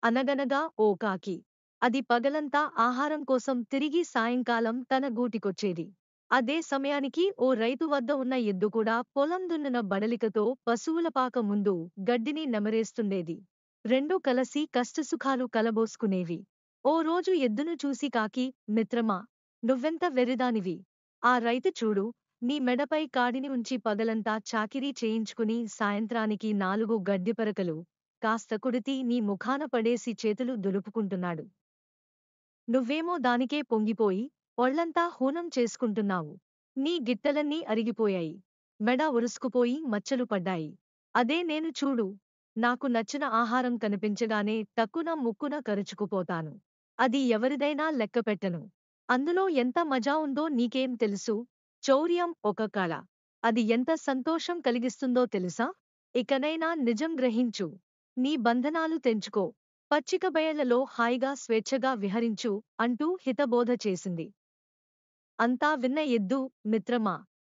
అనగనగా ఓ కాకి. అది పగలంతా ఆహారం కోసం తిరిగి సాయంకాలం తన గూటికొచ్చేది. అదే సమయానికి ఓ రైతు వద్ద ఉన్న ఎద్దు కూడా పొలం దున్నున బడలికతో పశువుల పాక ముందు గడ్డిని నెమరేస్తుండేది. రెండూ కలసి కష్టసుఖాలు కలబోసుకునేవి. ఓ రోజు ఎద్దును చూసి కాకి, మిత్రమా, నువ్వెంత వెర్రిదానివి! ఆ రైతు చూడు, నీ మెడపై కాడిని ఉంచి పగలంతా చాకిరీ చేయించుకుని సాయంత్రానికి 4 గడ్డిపరకలు కాస్త కొడితి నీ ముఖాన పడేసి చేతులు దులుపుకుంటున్నాడు. నువ్వేమో దానికే పొంగిపోయి, ఒళ్లంతా హూనం చేసుకుంటున్నావు. నీ గిట్టలన్నీ అరిగిపోయాయి. మెడ ఒరుసుకుపోయి మచ్చలు పడ్డాయి. అదే నేను చూడు, నాకు నచ్చిన ఆహారం కనిపించగానే టక్కున ముక్కున కరుచుకుపోతాను. అది ఎవరిదైనా లెక్కపెట్టను. అందులో ఎంత మజా ఉందో నీకేం తెలుసు? చౌర్యం ఒక కళ. అది ఎంత సంతోషం కలిగిస్తుందో తెలుసా? ఇకనైనా నిజం గ్రహించు. నీ బంధనాలు తెంచుకో. పచ్చిక బయళ్లలో హాయిగా స్వేచ్ఛగా విహరించు అంటూ హితబోధ చేసింది. అంతా విన్న ఎద్దు, మిత్రమా,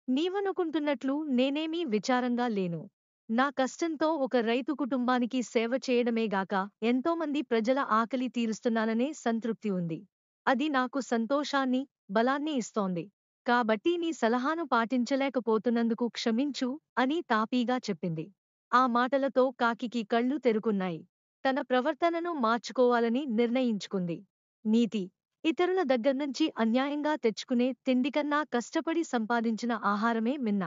నీవనుకుంటున్నట్లు నేనేమీ విచారంగా లేను. నా కష్టంతో ఒక రైతు కుటుంబానికి సేవ చేయడమేగాక ఎంతోమంది ప్రజల ఆకలి తీరుస్తున్నాననే సంతృప్తి ఉంది. అది నాకు సంతోషాన్ని, బలాన్ని ఇస్తోంది. కాబట్టి నీ సలహాను పాటించలేకపోతున్నందుకు క్షమించు అని తాపీగా చెప్పింది. ఆ మాటలతో కాకికి కళ్ళు తెరుకున్నాయి. తన ప్రవర్తనను మార్చుకోవాలని నిర్ణయించుకుంది. నీతి: ఇతరుల దగ్గర్నుంచి అన్యాయంగా తెచ్చుకునే తిండికన్నా కష్టపడి సంపాదించిన ఆహారమే మిన్న.